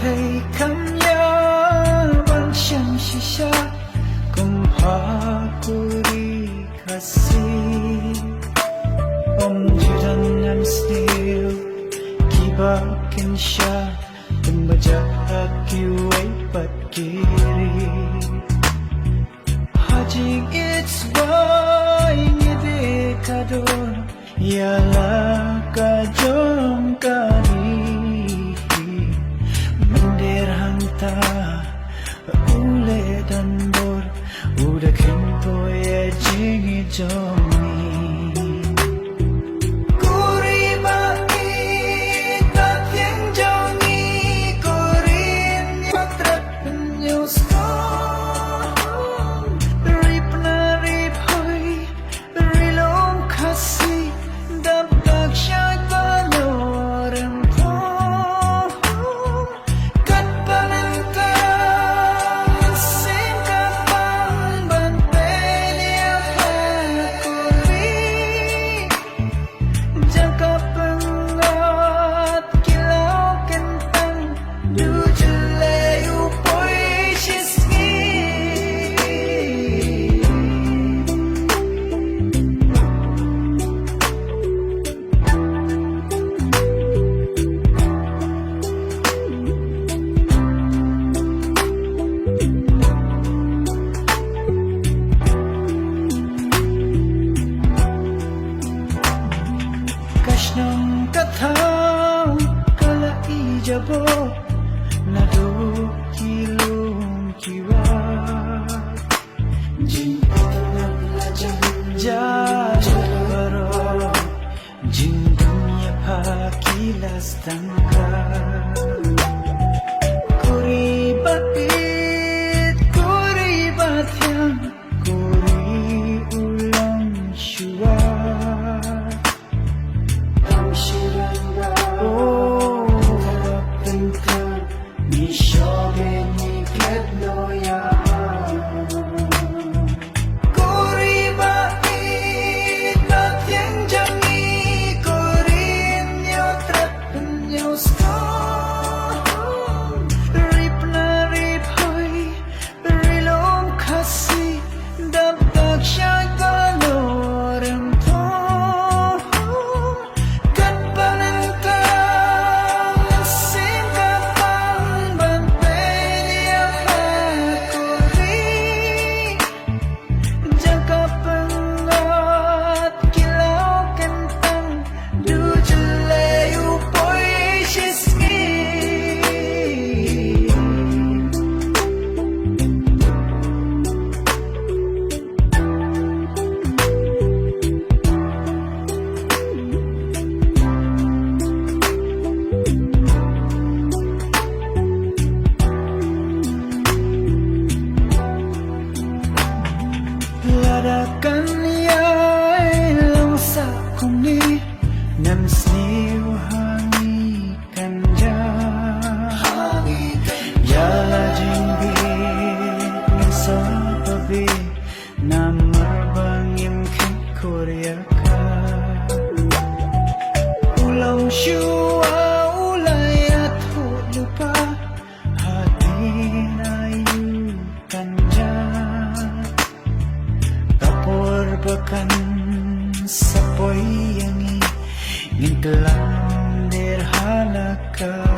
thấy khăm nhớ bang siyang shisha kung hakuri kasi judan nam still kibakin siya tumbaja akiway patkiri hajing it's boy ngide kador yala kajong kari mendir hangta ule dan bor udah kento ya jingi jomi Kashnam katham kala ijabo nado kilung kiwa jintanam lajang jajaro jin dunia pakilas tangga kuribat yang kuri ulang syua Ladakan yai langsa kuni nam sniu hangi kanja yala jingbi nasa pabi namar bangim kin koryaka ulang shua ulayat lupa hati nayu kanja bahkan sapoy yangi ngintlang derhana ka